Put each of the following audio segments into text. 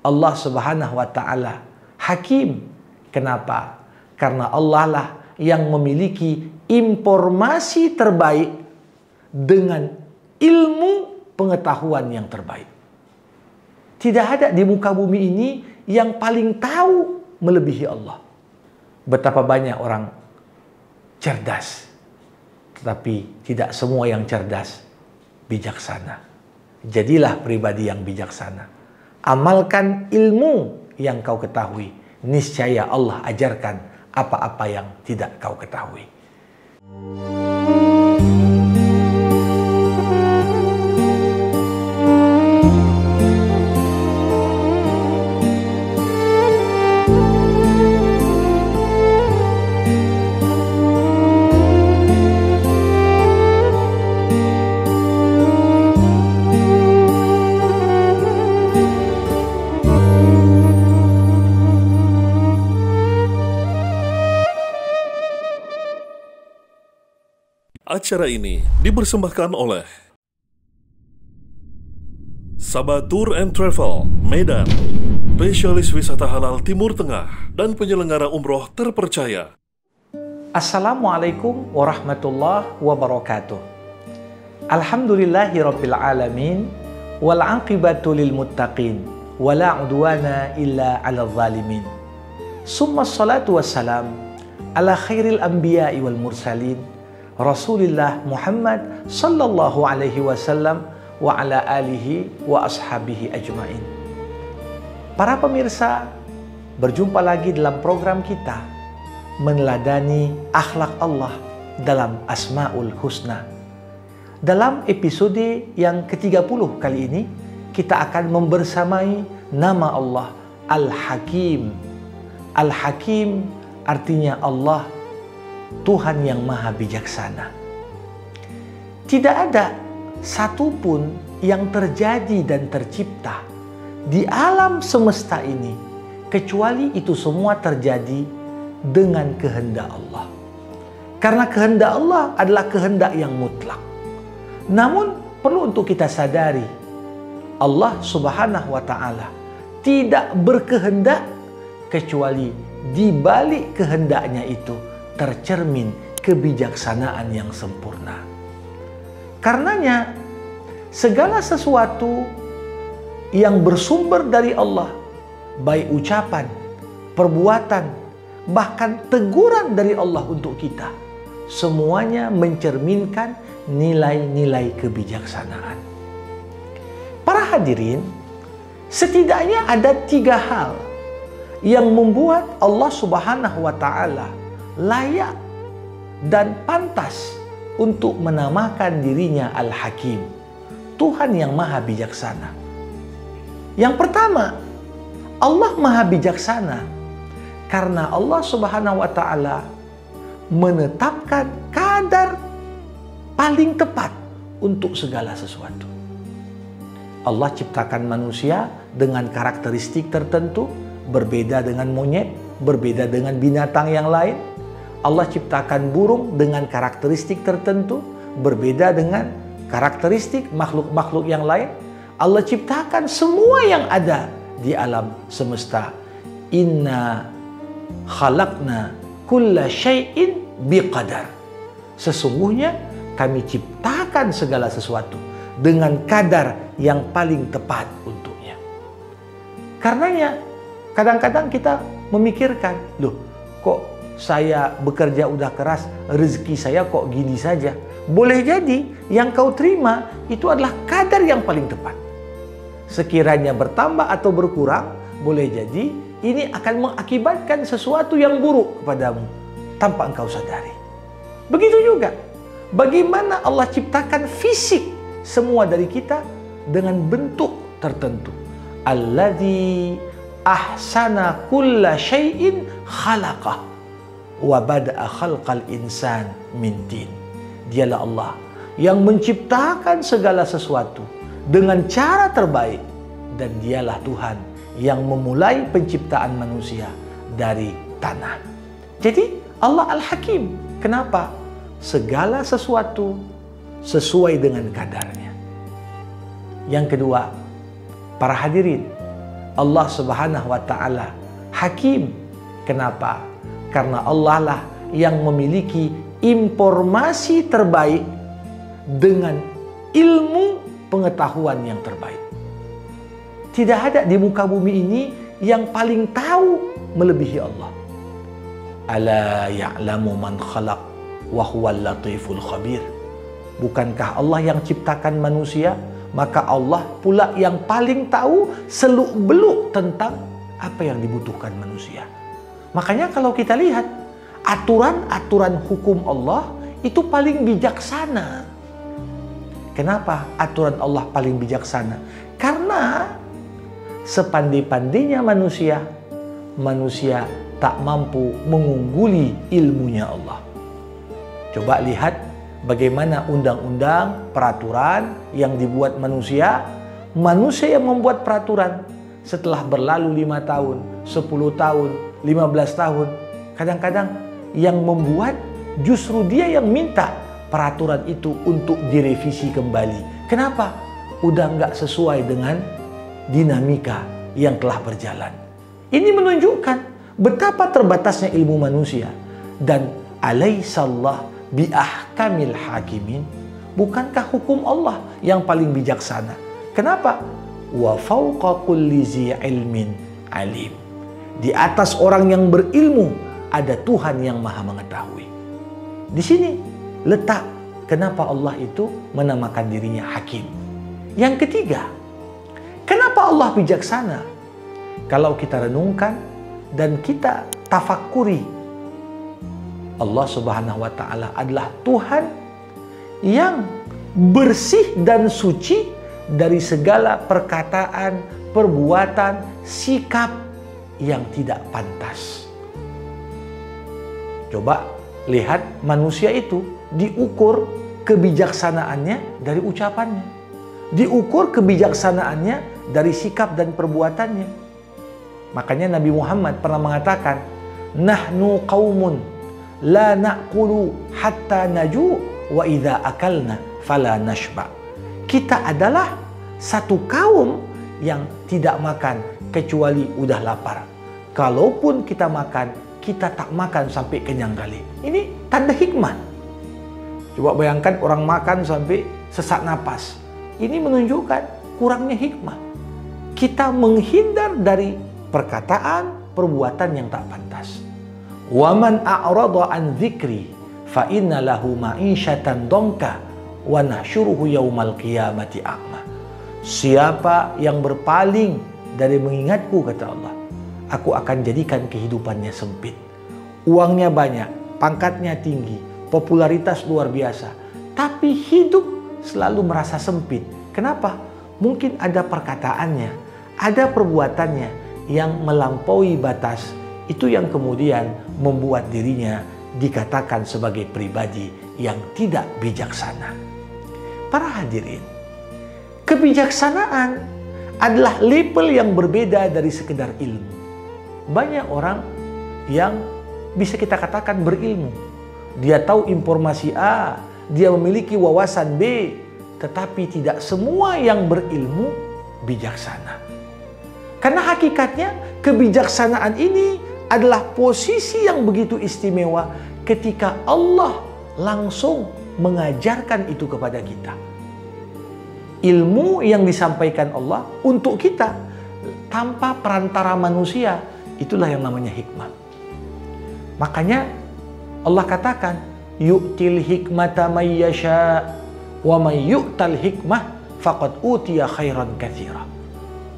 Allah Subhanahu wa Ta'ala Hakim. Kenapa? Karena Allah lah yang memiliki informasi terbaik dengan ilmu pengetahuan yang terbaik. Tidak ada di muka bumi ini yang paling tahu melebihi Allah. Betapa banyak orang cerdas, tetapi tidak semua yang cerdas bijaksana. Jadilah pribadi yang bijaksana. Amalkan ilmu yang kau ketahui. Niscaya Allah ajarkan apa-apa yang tidak kau ketahui. Acara ini dipersembahkan oleh Sabah Tour and Travel Medan, spesialis wisata halal Timur Tengah dan penyelenggara umroh terpercaya. Assalamualaikum warahmatullahi wabarakatuh. Alhamdulillahirabbil alamin wal aqibatu lil muttaqin wala udwana illa 'alal zalimin. Summa shalatu wassalam ala khairil anbiya'i wal mursalin Rasulullah Muhammad sallallahu alaihi wasallam wa ala alihi wa ashabihi ajmain. Para pemirsa, berjumpa lagi dalam program kita meneladani akhlak Allah dalam Asmaul Husna. Dalam episode yang ke-30 kali ini, kita akan membersamai nama Allah Al-Hakim. Al-Hakim artinya Allah Tuhan yang maha bijaksana. Tidak ada satupun yang terjadi dan tercipta di alam semesta ini kecuali itu semua terjadi dengan kehendak Allah. Karena kehendak Allah adalah kehendak yang mutlak. Namun perlu untuk kita sadari, Allah Subhanahu wa Ta'ala tidak berkehendak kecuali di balik kehendaknya itu tercermin kebijaksanaan yang sempurna. Karenanya segala sesuatu yang bersumber dari Allah, baik ucapan, perbuatan, bahkan teguran dari Allah untuk kita, semuanya mencerminkan nilai-nilai kebijaksanaan. Para hadirin, setidaknya ada 3 hal yang membuat Allah Subhanahu wa Ta'ala layak dan pantas untuk menamakan dirinya Al-Hakim, Tuhan yang maha bijaksana. Yang pertama, Allah maha bijaksana karena Allah Subhanahu wa Ta'ala menetapkan kadar paling tepat untuk segala sesuatu. Allah ciptakan manusia dengan karakteristik tertentu, berbeda dengan monyet, berbeda dengan binatang yang lain. Allah ciptakan burung dengan karakteristik tertentu, berbeda dengan karakteristik makhluk-makhluk yang lain. Allah ciptakan semua yang ada di alam semesta. Inna khalaqna kulla syai'in biqadar. Sesungguhnya kami ciptakan segala sesuatu dengan kadar yang paling tepat untuknya. Karenanya kadang-kadang kita memikirkan, loh kok saya bekerja udah keras, rezeki saya kok gini saja. Boleh jadi yang kau terima itu adalah kadar yang paling tepat. Sekiranya bertambah atau berkurang, boleh jadi ini akan mengakibatkan sesuatu yang buruk kepadamu tanpa engkau sadari. Begitu juga bagaimana Allah ciptakan fisik semua dari kita dengan bentuk tertentu. Alladzi ahsana kulla syai'in khalaqah wa bada'a khalqal insan min tin. Dialah Allah yang menciptakan segala sesuatu dengan cara terbaik, dan dialah Tuhan yang memulai penciptaan manusia dari tanah. Jadi Allah Al-Hakim. Kenapa? Segala sesuatu sesuai dengan kadarnya. Yang kedua, para hadirin, Allah Subhanahu wa Ta'ala Hakim. Kenapa? Karena Allah lah yang memiliki informasi terbaik dengan ilmu pengetahuan yang terbaik. Tidak ada di muka bumi ini yang paling tahu melebihi Allah. Ala ya'lamu man khalaq wa huwal latiful khabir. Bukankah Allah yang ciptakan manusia? Maka Allah pula yang paling tahu seluk-beluk tentang apa yang dibutuhkan manusia. Makanya kalau kita lihat aturan-aturan hukum Allah itu paling bijaksana. Kenapa aturan Allah paling bijaksana? Karena sepandai-pandainya manusia, manusia tak mampu mengungguli ilmunya Allah. Coba lihat bagaimana undang-undang, peraturan yang dibuat manusia. Manusia yang membuat peraturan. Setelah berlalu 5 tahun, 10 tahun, 15 tahun, kadang-kadang yang membuat justru dia yang minta peraturan itu untuk direvisi kembali. Kenapa? Udah nggak sesuai dengan dinamika yang telah berjalan. Ini menunjukkan betapa terbatasnya ilmu manusia. Dan alaihissallah biahkamil hakimin. Bukankah hukum Allah yang paling bijaksana? Kenapa? Wa fawqa kulli zi ilmin alim. Di atas orang yang berilmu ada Tuhan yang maha mengetahui. Di sini letak kenapa Allah itu menamakan dirinya Hakim. Yang ketiga, kenapa Allah bijaksana? Kalau kita renungkan dan kita tafakkuri, Allah Subhanahu wa Ta'ala adalah Tuhan yang bersih dan suci dari segala perkataan, perbuatan, sikap yang tidak pantas. Coba lihat manusia itu diukur kebijaksanaannya dari ucapannya, diukur kebijaksanaannya dari sikap dan perbuatannya. Makanya Nabi Muhammad pernah mengatakan, nahnu qaumun la na'kulu hatta naju wa idza akalna fala nashba. Kita adalah satu kaum yang tidak makan kecuali udah lapar. Kalaupun kita makan, kita tak makan sampai kenyang kali. Ini tanda hikmah. Coba bayangkan orang makan sampai sesak napas. Ini menunjukkan kurangnya hikmah. Kita menghindar dari perkataan, perbuatan yang tak pantas. Wa man a'rada an dzikri fa inna lahu ma'isyatan dhanka wa nahsyuruhu yaumal qiyamati a'ma. Siapa yang berpaling dari mengingatku, kata Allah, aku akan jadikan kehidupannya sempit. Uangnya banyak, pangkatnya tinggi, popularitas luar biasa, tapi hidup selalu merasa sempit. Kenapa? Mungkin ada perkataannya, ada perbuatannya yang melampaui batas. Itu yang kemudian membuat dirinya dikatakan sebagai pribadi yang tidak bijaksana. Para hadirin, kebijaksanaan adalah label yang berbeda dari sekedar ilmu. Banyak orang yang bisa kita katakan berilmu. Dia tahu informasi A, dia memiliki wawasan B, tetapi tidak semua yang berilmu bijaksana. Karena hakikatnya kebijaksanaan ini adalah posisi yang begitu istimewa ketika Allah langsung mengajarkan itu kepada kita. Ilmu yang disampaikan Allah untuk kita tanpa perantara manusia, itulah yang namanya hikmah. Makanya Allah katakan, yu'til hikmata may yasha wa may yu'tal hikmah faqad utiya khairan katsira.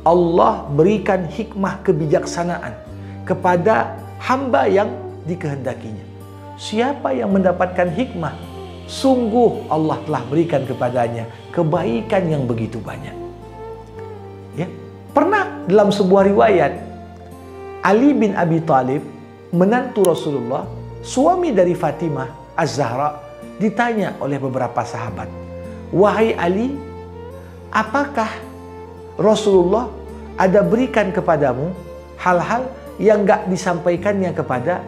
Allah berikan hikmah kebijaksanaan kepada hamba yang dikehendakinya. Siapa yang mendapatkan hikmah, sungguh Allah telah berikan kepadanya kebaikan yang begitu banyak. Ya, pernah dalam sebuah riwayat, Ali bin Abi Thalib, menantu Rasulullah, suami dari Fatimah Az-Zahra, ditanya oleh beberapa sahabat, wahai Ali, apakah Rasulullah ada berikan kepadamu hal-hal yang gak disampaikannya kepada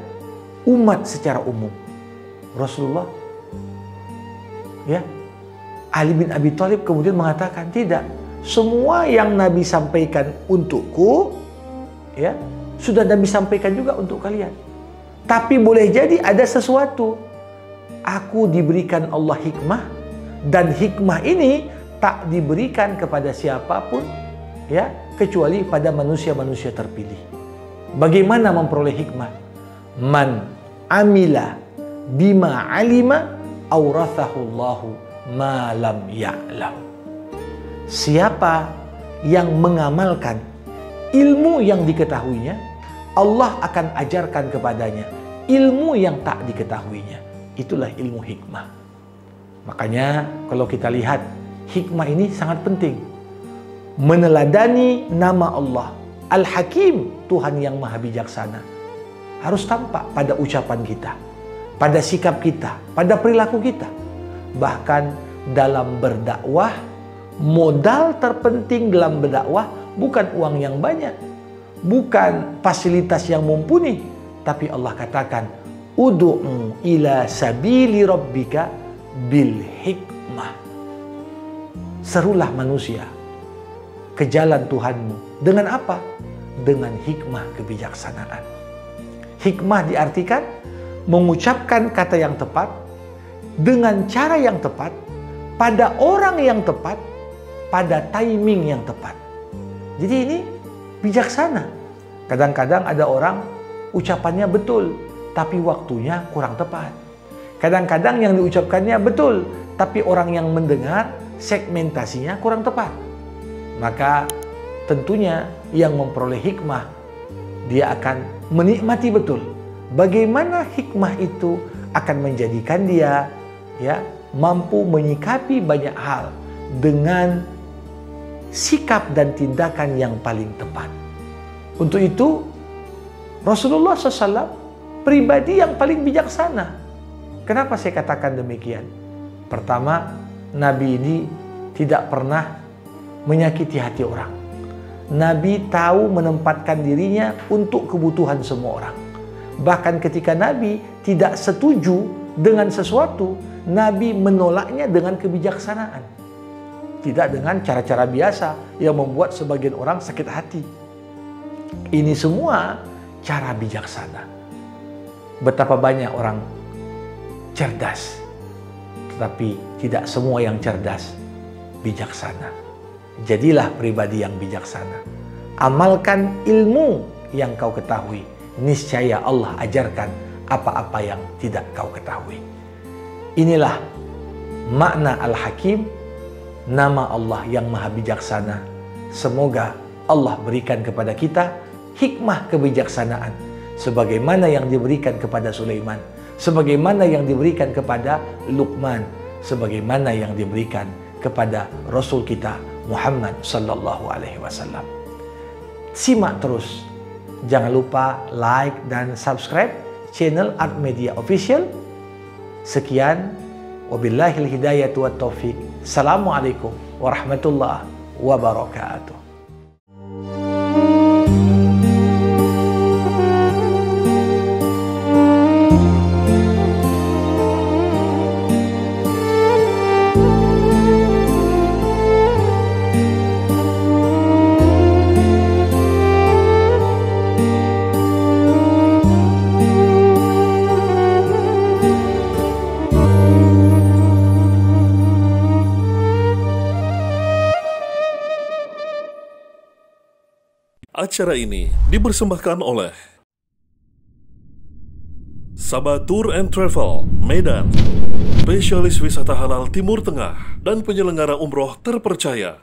umat secara umum? Rasulullah, ya, Ali bin Abi Thalib kemudian mengatakan, tidak, semua yang Nabi sampaikan untukku ya, sudah Nabi sampaikan juga untuk kalian. Tapi boleh jadi ada sesuatu. Aku diberikan Allah hikmah, dan hikmah ini tak diberikan kepada siapapun, ya, kecuali pada manusia-manusia terpilih. Bagaimana memperoleh hikmah? Man amila bima alima aurathahullahu ma lam ya'lam. Siapa yang mengamalkan ilmu yang diketahuinya, Allah akan ajarkan kepadanya ilmu yang tak diketahuinya. Itulah ilmu hikmah. Makanya kalau kita lihat, hikmah ini sangat penting. Meneladani nama Allah Al-Hakim, Tuhan yang maha bijaksana, harus tampak pada ucapan kita, pada sikap kita, pada perilaku kita. Bahkan dalam berdakwah, modal terpenting dalam berdakwah bukan uang yang banyak, bukan fasilitas yang mumpuni, tapi Allah katakan, ud'u ila sabili rabbika bil hikmah. Serulah manusia ke jalan Tuhanmu. Dengan apa? Dengan hikmah kebijaksanaan. Hikmah diartikan mengucapkan kata yang tepat, dengan cara yang tepat, pada orang yang tepat, pada timing yang tepat. Jadi ini bijaksana. Kadang-kadang ada orang ucapannya betul, tapi waktunya kurang tepat. Kadang-kadang yang diucapkannya betul, tapi orang yang mendengar segmentasinya kurang tepat. Maka tentunya yang memperoleh hikmah, dia akan menikmati betul bagaimana hikmah itu akan menjadikan dia, ya, mampu menyikapi banyak hal dengan sikap dan tindakan yang paling tepat. Untuk itu Rasulullah SAW pribadi yang paling bijaksana. Kenapa saya katakan demikian? Pertama, Nabi ini tidak pernah menyakiti hati orang. Nabi tahu menempatkan dirinya untuk kebutuhan semua orang. Bahkan ketika Nabi tidak setuju dengan sesuatu, Nabi menolaknya dengan kebijaksanaan. Tidak dengan cara-cara biasa yang membuat sebagian orang sakit hati. Ini semua cara bijaksana. Betapa banyak orang cerdas, tetapi tidak semua yang cerdas bijaksana. Jadilah pribadi yang bijaksana. Amalkan ilmu yang kau ketahui. Niscaya Allah ajarkan apa-apa yang tidak kau ketahui. Inilah makna Al-Hakim, nama Allah yang maha bijaksana. Semoga Allah berikan kepada kita hikmah kebijaksanaan, sebagaimana yang diberikan kepada Sulaiman, sebagaimana yang diberikan kepada Luqman, sebagaimana yang diberikan kepada Rasul kita Muhammad sallallahu alaihi wasallam. Simak terus. Jangan lupa like dan subscribe channel Art Media Official. Sekian, wabillahil hidayatu wat taufik. Assalamualaikum warahmatullahi wabarakatuh. Acara ini dipersembahkan oleh Sabatur and Travel Medan, spesialis wisata halal Timur Tengah dan penyelenggara umroh terpercaya.